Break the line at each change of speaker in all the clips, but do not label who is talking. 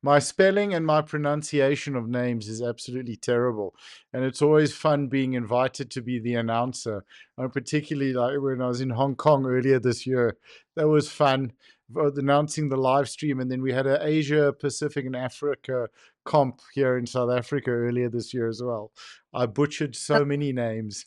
My spelling and my pronunciation of names is absolutely terrible. And it's always fun being invited to be the announcer. Particularly like when I was in Hong Kong earlier this year. That was fun, announcing the live stream. And then we had a Asia, Pacific, and Africa comp here in South Africa earlier this year as well. I butchered so many names.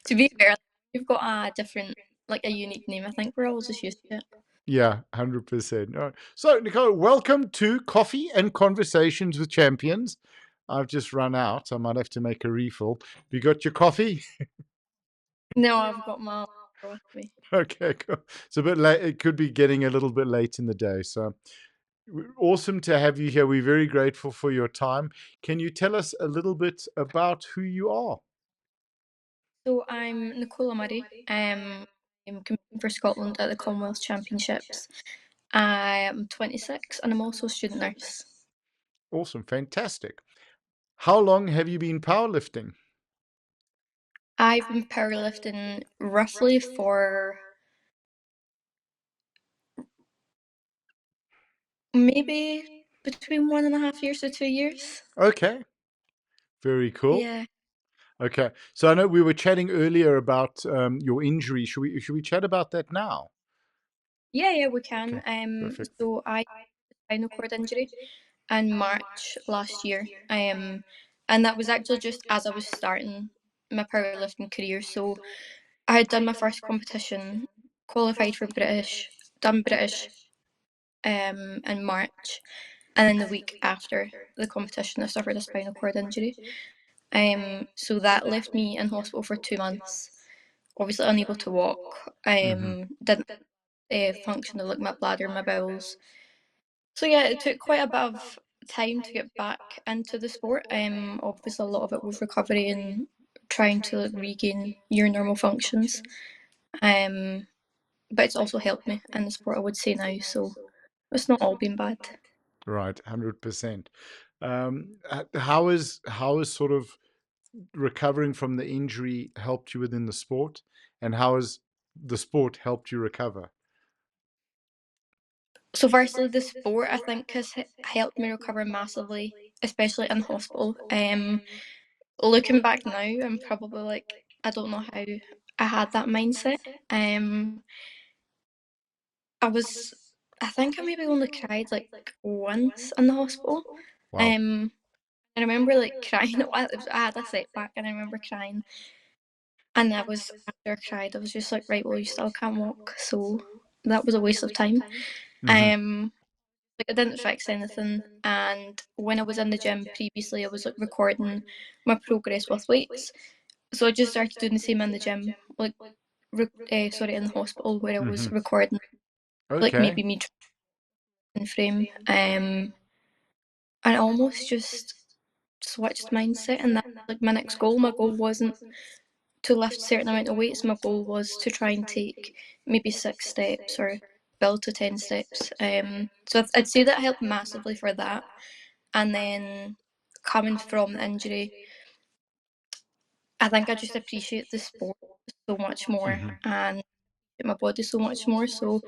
To be fair, you've got a different, like a unique name. I think we're all just used to it.
Yeah, 100%. All right. So, Nicole, welcome to Coffee and Conversations with Champions. I've just run out. I might have to make a refill. Have you got your coffee?
No, I've got my water with me.
Okay, cool. It's a bit late. It could be getting a little bit late in the day. So, awesome to have you here. We're very grateful for your time. Can you tell us a little bit about who you are?
So I'm Nikola Murry. I'm competing for Scotland at the Commonwealth Championships. I am 26 and I'm also a student nurse.
Awesome, fantastic. How long have you been powerlifting?
I've been powerlifting roughly for maybe between 1.5 years to 2 years.
Okay, very cool.
Yeah.
Okay, so I know we were chatting earlier about your injury. Should we chat about that now?
Yeah, we
Okay,
can.
perfect.
So I had a spinal cord injury in March last year. And that was actually just as I was starting my powerlifting career. So I had done my first competition, qualified for British, done British in March, and then the week after the competition, I suffered a spinal cord injury. So that left me in hospital for 2 months. Obviously unable to walk.
Hmm.
Didn't function of like my bladder, my bowels. So yeah, it took quite a bit of time to get back into the sport. Obviously a lot of it was recovery and trying to like, regain your normal functions. Um, but it's also helped me in the sport, I would say now. So it's not all been bad.
Right, 100%. How is sort of recovering from the injury helped you within the sport, and how has the sport helped you recover?
So firstly, the sport I think has helped me recover massively, especially in hospital. Looking back now, I'm probably like, I don't know how I had that mindset. I was, I think I maybe only cried like once in the hospital.
Wow.
Um, I remember like crying. I had a setback, and I remember crying. And I was after I cried, I was just like, right, well, you still can't walk, so that was a waste of time.
Hmm.
Um, like I didn't fix anything, and when I was in the gym previously, I was like recording my progress with weights. So I just started doing the same in the gym, like, sorry, in the hospital where I
Hmm.
was recording, like
Okay.
maybe me in frame, and I almost just switched mindset, and that like my next goal. My goal wasn't to lift a certain amount of weights. My goal was to try and take maybe 6 steps or build to 10 steps. So I'd say that helped massively for that. And then coming from the injury, I think I just appreciate the sport so much more
Hmm.
and my body so much more. So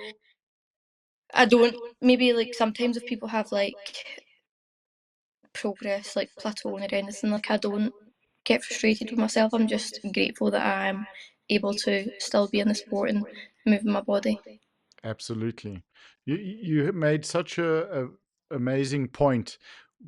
I don't maybe like sometimes if people have like progress like plateauing or anything, like I don't get frustrated with myself. I'm just grateful that I'm able to still be in the sport and moving my body.
Absolutely. You made such a amazing point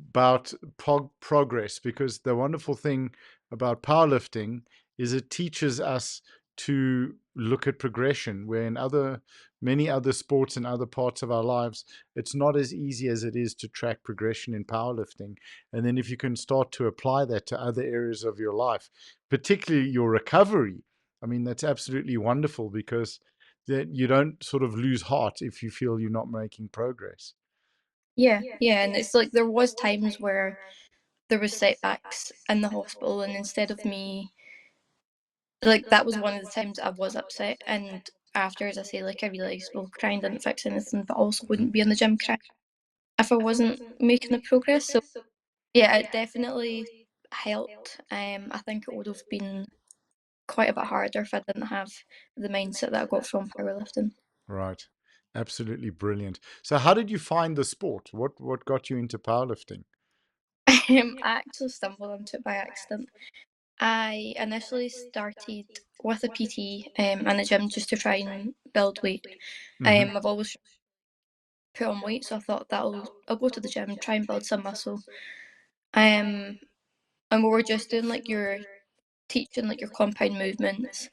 about progress, because the wonderful thing about powerlifting is it teaches us to look at progression, where in other many other sports and other parts of our lives, it's not as easy as it is to track progression in powerlifting. And then if you can start to apply that to other areas of your life, particularly your recovery, I mean, that's absolutely wonderful, because that you don't sort of lose heart if you feel you're not making progress.
Yeah, and it's like there was times where there was setbacks in the hospital, and instead of me, like that was one of the times I was upset, and after, as I say, like I realised, well, crying didn't fix anything, but I also wouldn't be in the gym crying if I wasn't making the progress. So yeah, it definitely helped. I think it would have been quite a bit harder if I didn't have the mindset that I got from powerlifting.
Right. Absolutely brilliant. So, how did you find the sport? What got you into powerlifting?
I actually stumbled into it by accident. I initially started with a PT in a gym just to try and build weight.
Hmm.
I've always put on weight, so I thought I'll go to the gym, try and build some muscle. Um, and we were just doing like your teaching like your compound movements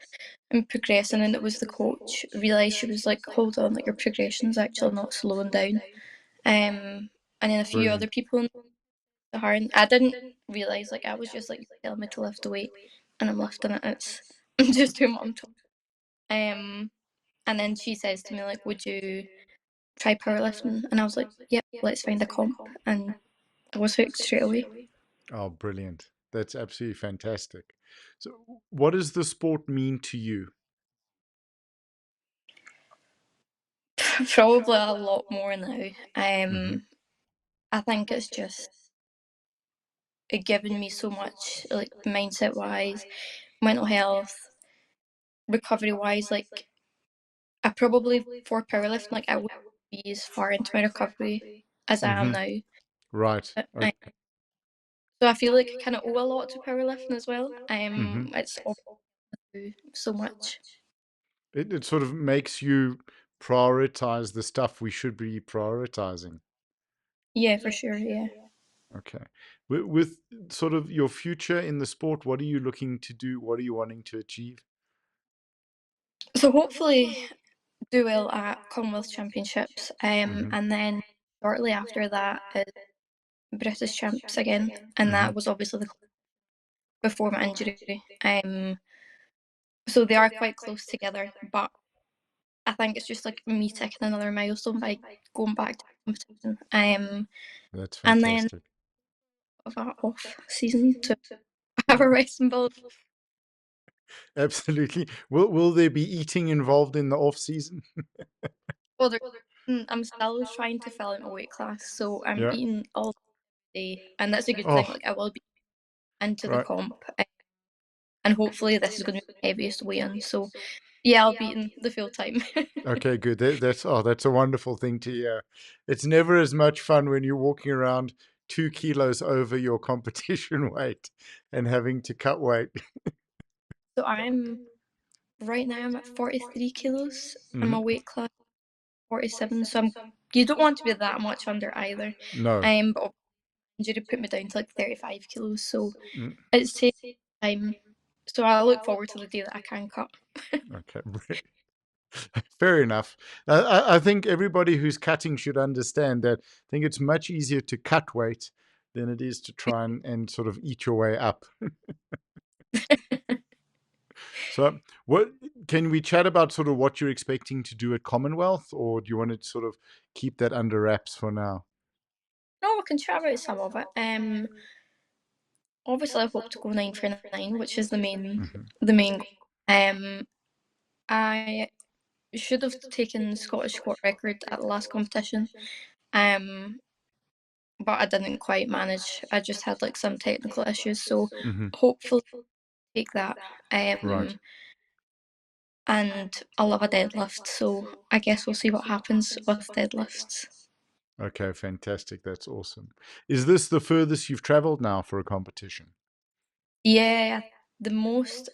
and progressing, and it was the coach realised, she was like, hold on, like your progression's actually not slowing down. And then a few other
Brilliant.
people in the her, and I didn't realise, like I was just like, you're telling me to lift a weight and I'm lifting it. It's I'm just doing what I'm told. Um, and then she says to me like, would you try powerlifting? And I was like, yep, let's find a comp. And I was hooked straight away.
Oh, brilliant. That's absolutely fantastic. So, what does the sport mean to you?
Probably a lot more now.
Hmm.
I think it's just it given me so much, like mindset wise, mental health, recovery wise. Like I probably for powerlifting, like I wouldn't be as far into my recovery as I am
Hmm.
now.
Right.
But
Okay.
so I feel like I kind of owe a lot to powerlifting as well.
Hmm.
It's all so much.
It sort of makes you prioritize the stuff we should be prioritizing.
Yeah, for sure. Yeah.
Okay. With sort of your future in the sport, what are you looking to do? What are you wanting to achieve?
So hopefully do well at Commonwealth Championships,
Hmm.
and then shortly after that is British Champs again, and
Hmm.
that was obviously before my injury. So they are quite close together, but I think it's just like me ticking another milestone by going back to competition.
That's
And then
fantastic.
of that off season to have a rest and build.
Absolutely. Will there be eating involved in the off season?
Well, I'm still trying to fill out my weight class, so I'm
Yeah.
eating all day, and that's a good thing.
Oh,
Like I will be into the
right.
comp, and hopefully this is going to be the heaviest weigh in. So yeah, I'll be eating the full time.
Okay, good. That's a wonderful thing to hear. It's never as much fun when you're walking around 2 kilos over your competition weight and having to cut weight.
So right now I'm at 43 kilos, and my
Hmm.
weight class 47. So you don't want to be that much under either.
No.
But injury put me down to like 35 kilos, so
Mm,
it's taking time. So I look forward to the day that I can cut.
okay. Fair enough. I think everybody who's cutting should understand that. I think it's much easier to cut weight than it is to try and sort of eat your way up. So, what can we chat about sort of what you're expecting to do at Commonwealth, or do you want to sort of keep that under wraps for now?
No, we can chat about some of it. Obviously, I hope to go 9 for 9, which is
Hmm.
the main goal. I should have taken the Scottish squat record at the last competition. Um, but I didn't quite manage. I just had like some technical issues, so
Hmm.
hopefully take that.
Right.
And I love a deadlift, so I guess we'll see what happens with deadlifts.
Okay, fantastic. That's awesome. Is this the furthest you've traveled now for a competition?
Yeah, the most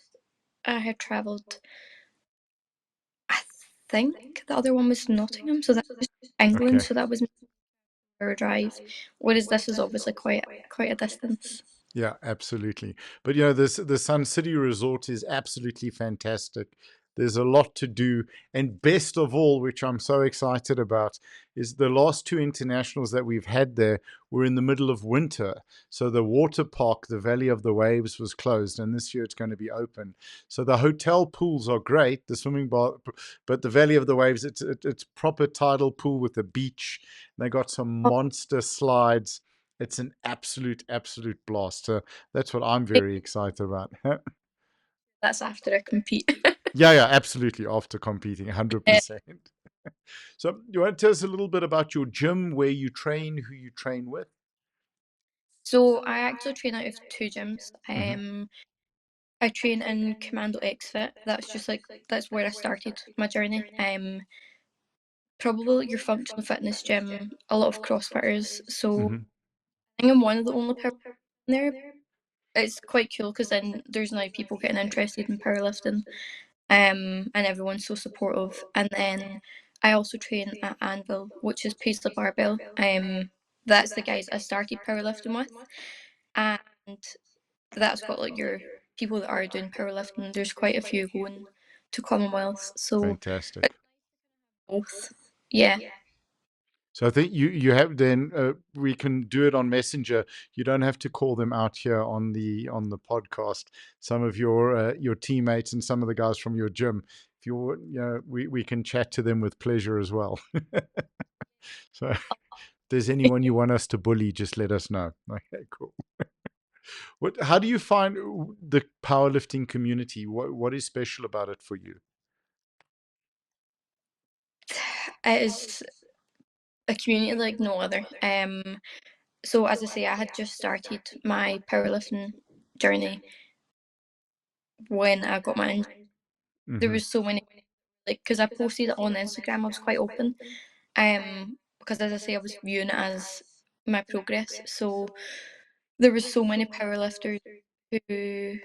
I had travelled, I think the other one was Nottingham, so that was England,
Okay.
so that was a drive. Whereas this is obviously quite a distance.
Yeah, absolutely. But you know, this the Sun City Resort is absolutely fantastic. There's a lot to do, and best of all, which I'm so excited about, is the last two internationals that we've had there were in the middle of winter. So the water park, the Valley of the Waves, was closed, and this year it's going to be open. So the hotel pools are great, the swimming bar, but the Valley of the Waves, it's proper tidal pool with a beach. They got some
Oh,
monster slides. It's an absolute blast. So that's what I'm very excited about.
that's after I compete.
Yeah, yeah, absolutely. After competing,
Yeah.
100%. So, you want to tell us a little bit about your gym, where you train, who you train with?
So I actually train out of two gyms.
Hmm.
I train in Commando X Fit. That's just like that's where I started my journey. probably your functional fitness gym, a lot of CrossFitters. So
Hmm.
I think I'm one of the only people in there. It's quite cool because then there's now people getting interested in powerlifting, and everyone's so supportive. And then I also train at Anvil, which is Paisley Barbell. That's the guys I started powerlifting with, and that's got like your people that are doing powerlifting. There's quite a few going to Commonwealth, so
Fantastic.
both. Yeah.
So I think you have then we can do it on Messenger. You don't have to call them out here on the podcast. Some of your teammates and some of the guys from your gym. If you're, we can chat to them with pleasure as well. So if there's anyone you want us to bully, just let us know. Okay, cool. How do you find the powerlifting community? What is special about it for you?
It is a community like no other. So as I say, I had just started my powerlifting journey when I got my injury. There
Hmm.
was so many, like, because I posted it on Instagram, I was quite open. Because as I say, I was viewing it as my progress. So there was so many powerlifters who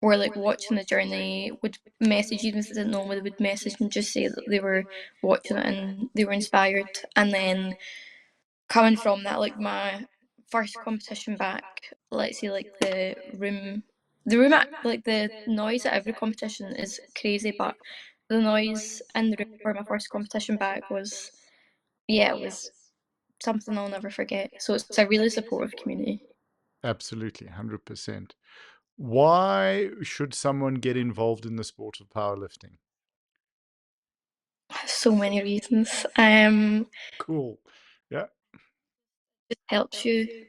were like watching the journey, would message, even if they didn't know me, they would message and just say that they were watching it and they were inspired. And then coming from that, like my first competition back, let's say like like the noise at every competition is crazy, but the noise in the room for my first competition back was, yeah, it was something I'll never forget. So it's a really supportive community.
Absolutely, 100%. Why should someone get involved in the sport of powerlifting?
So many reasons.
Cool. Yeah,
It helps you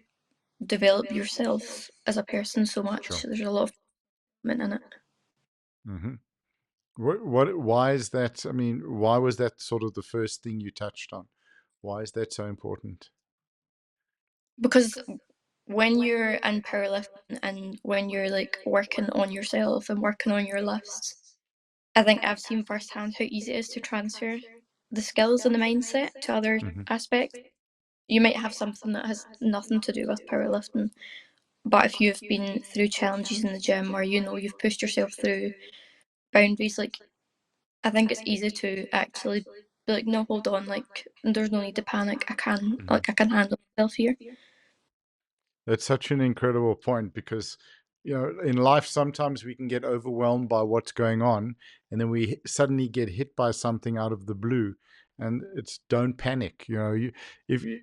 develop yourself as a person so much.
sure.
There's a lot of development in it.
Hmm. Why is that? I mean, why was that sort of the first thing you touched on? Why is that so important?
Because when you're in powerlifting and when you're like working on yourself and working on your lifts, I think I've seen firsthand how easy it is to transfer the skills and the mindset to other
Hmm.
aspects. You might have something that has nothing to do with powerlifting, but if you've been through challenges in the gym or you know you've pushed yourself through boundaries, like I think it's easy to actually be like, no, hold on, like there's no need to panic.
Hmm.
I can handle myself here.
That's such an incredible point because, in life, sometimes we can get overwhelmed by what's going on, and then we suddenly get hit by something out of the blue, and it's don't panic. If you,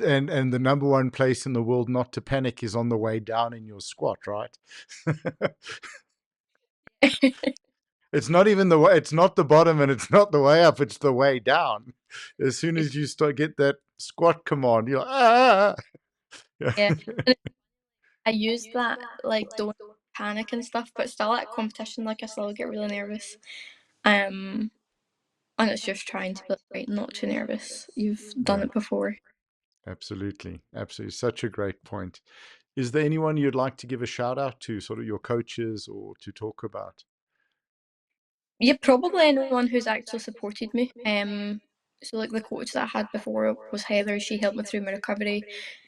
and the number one place in the world not to panic is on the way down in your squat, right? It's not even the way. It's not the bottom, and it's not the way up. It's the way down. As soon as you start get that squat command, you're like, ah. Yeah.
Yeah. I use that, like, don't panic and stuff, but still at competition, like, I still get really nervous. Um, and it's just trying to be like, right, not too nervous. You've done
Yeah.
it before.
Absolutely. Absolutely. Such a great point. Is there anyone you'd like to give a shout out to, sort of your coaches or to talk about?
Yeah, probably anyone who's actually supported me. So like the coach that I had before was Heather. She helped me through my recovery,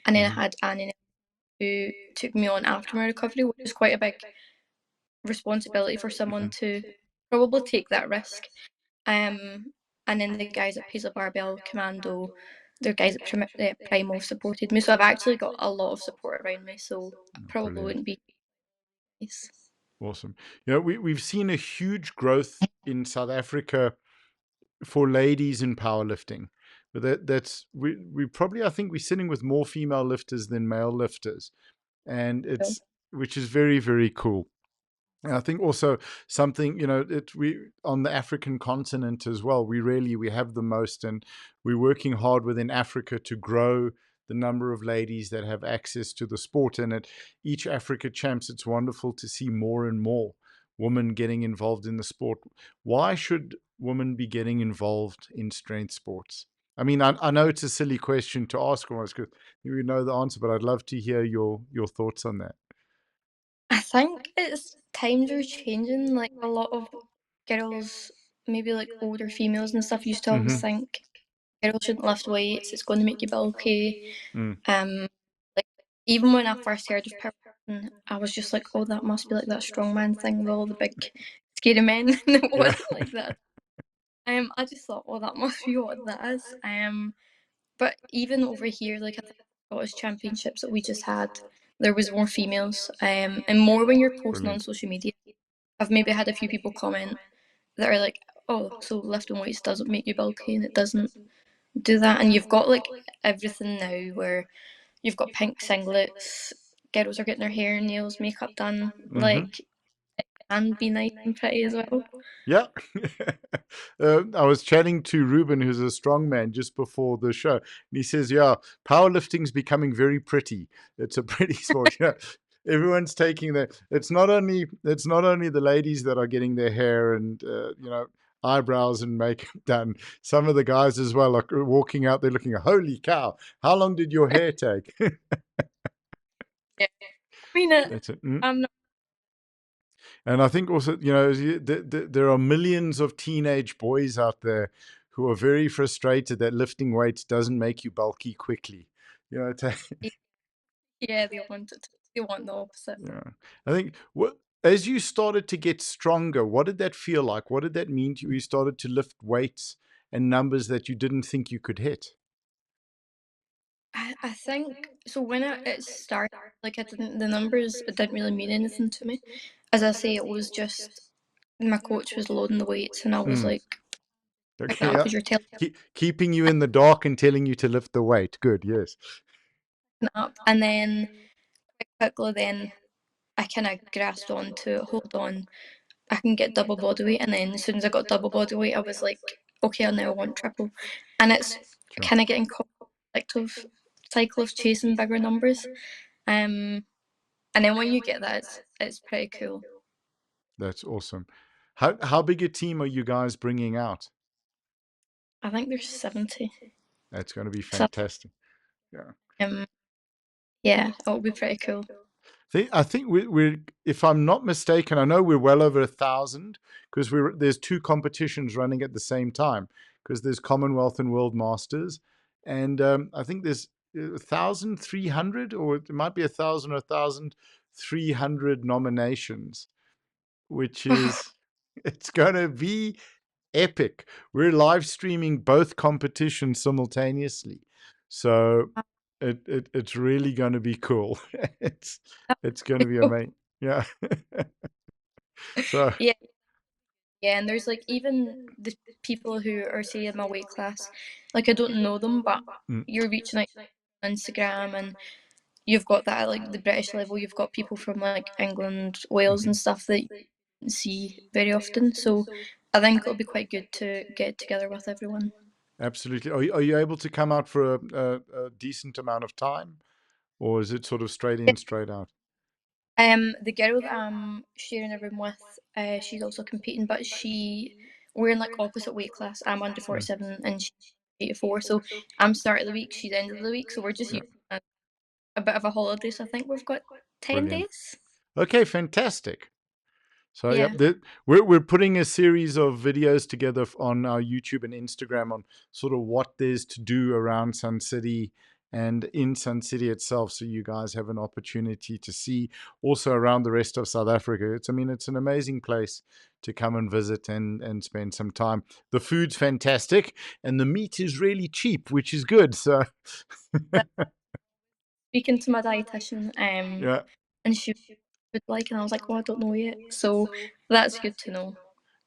and then I
Hmm.
had Annie who took me on after my recovery, which is quite a big responsibility for someone
Hmm.
to probably take that risk. Um, and then the guys at Paisley Barbell Commando, the guys at Primal supported me. So I've actually got a lot of support around me. So I probably
Brilliant.
wouldn't be nice.
Awesome. We've seen a huge growth in South Africa for ladies in powerlifting. But that's we probably, I think we're sitting with more female lifters than male lifters. And
So,
it's which is very, very cool. And I think also something, we on the African continent as well, we have the most, and we're working hard within Africa to grow the number of ladies that have access to the sport. And at each Africa Champs, it's wonderful to see more and more women getting involved in the sport. Why should women be getting involved in strength sports? I mean, I know it's a silly question to ask almost because you know the answer, but I'd love to hear your thoughts on that.
I think it's times are changing. Like a lot of girls, maybe like older females and stuff, used to always
Hmm.
think girls shouldn't lift weights. It's going to make you bulky.
Mm.
Like even when I first heard of powerlifting, I was just like, oh, that must be like that strongman thing with all the big scary men. And it
Yeah.
wasn't like that. I just thought, oh, that must be what that is. But even over here, like I think the Scottish Championships that we just had, there was more females, and more when you're posting on
Brilliant.
social media. I've maybe had a few people comment that are like, "Oh, so lifting weights doesn't make you bulky, and it doesn't do that." And you've got like everything now, where you've got pink singlets, girls are getting their hair, nails, makeup done,
Hmm.
like, and be nice and pretty as well.
Yeah. I was chatting to Ruben, who's a strongman, just before the show, and he says, "Yeah, powerlifting's becoming very pretty. It's a pretty sport. You know, everyone's taking the. It's not only the ladies that are getting their hair and eyebrows and makeup done. Some of the guys as well are walking out there looking. Holy cow! How long did your hair take?"
Yeah, I mean,
That's it.
I'm not.
And I think also, there are millions of teenage boys out there who are very frustrated that lifting weights doesn't make you bulky quickly. You know,
Yeah, they want it. They want the opposite.
yeah. I think as you started to get stronger, what did that feel like? What did that mean to you? You started to lift weights and numbers that you didn't think you could hit.
I think so. When it started, like I didn't, the numbers it didn't really mean anything to me. As I say, it was just my coach was loading the weights, and I was
Mm.
like, "Bring it
Okay,
up
yeah.
because you're telling
Keeping you in the dark and telling you to lift the weight. Good, yes.
me it up." And then quickly, then I kind of grasped on to hold on. I can get double body weight, and then as soon as I got double body weight, I was like, "Okay, I now want triple." And it's
Sure.
kind of getting caught in the cycle of chasing bigger numbers. Um, and then when you get that, it's pretty cool.
That's awesome. How big a team are you guys bringing out?
I think there's 70.
That's going to be
So
fantastic. Yeah.
um, yeah, it'll be pretty cool.
I think we're, if I'm not mistaken, I know we're well over 1,000 because there's two competitions running at the same time because there's Commonwealth and World Masters, and I think there's 1,300 or it might be 1,000 or 1,300 nominations, which is it's going to be epic. We're live streaming both competitions simultaneously, so it's really going to be cool. it's it's going to be amazing. Yeah. So
Yeah, yeah, and there's like even the people who are say in my weight class, like I don't know them, but
mm,
you're reaching out on Instagram and you've got that at like the British level, you've got people from like England, Wales and
mhm.
stuff that you don't see very often. So I think it'll be quite good to get together with everyone.
Absolutely. Are you able to come out for a decent amount of time, or is it sort of straight in, straight out?
The girl that I'm sharing a room with, she's also competing, but we're in like opposite weight class. I'm under
Mm,
47 and she's 84, so I'm start of the week, she's end of the week, so we're just
yeah,
using a bit of a holiday. So I think we've got 10
brilliant.
days.
Okay, fantastic. So yeah,
Yeah.
we're putting a series of videos together on our YouTube and Instagram on sort of what there's to do around Sun City and in Sun City itself, so you guys have an opportunity to see also around the rest of South Africa. It's an amazing place to come and visit and spend some time. The food's fantastic and the meat is really cheap, which is good. So
But speaking to my dietitian,
yeah.
and she would like, and I was like, oh, I don't know yet. So that's good to know.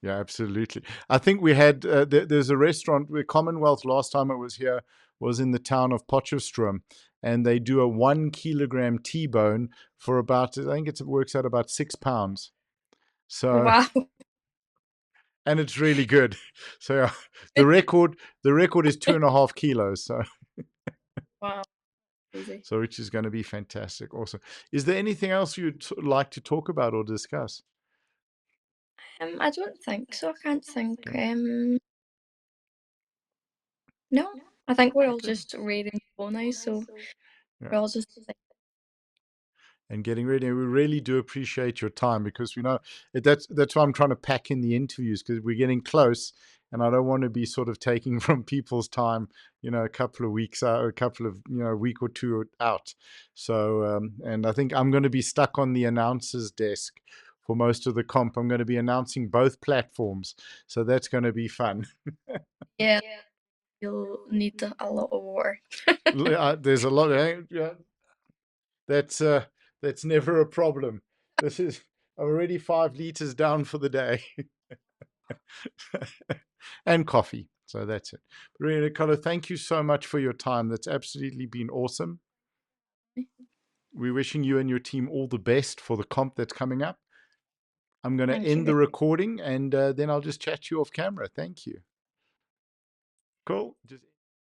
Yeah, absolutely. I think we had there's a restaurant where Commonwealth last time it was here was in the town of Potchefstroom, and they do a 1 kilogram T-bone for about I think it works out about £6. So
Wow.
and it's really good. So yeah, the record the record is 2.5 kilos. So
Wow, crazy.
which is going to be fantastic. Also, is there anything else you'd like to talk about or discuss?
I don't think so. I can't think.
Yeah.
No, I think we're all
Okay.
just ready to go now. So
Yeah.
we're all just
and getting ready. And we really do appreciate your time because we know that's why I'm trying to pack in the interviews because we're getting close, and I don't want to be sort of taking from people's time, a couple of weeks out, a couple of a week or two out. So, and I think I'm going to be stuck on the announcer's desk for most of the comp. I'm going to be announcing both platforms, so that's going to be fun.
Yeah, you'll need a lot of water.
There's a lot. Yeah, that's uh, that's never a problem. This is I'm already 5 liters down for the day, and coffee. So that's it. Maria Nicola, thank you so much for your time. That's absolutely been awesome. We're wishing you and your team all the best for the comp that's coming up. I'm going to
Thank you
end
very
the recording and then I'll just chat to you off camera. Thank you. Cool. Just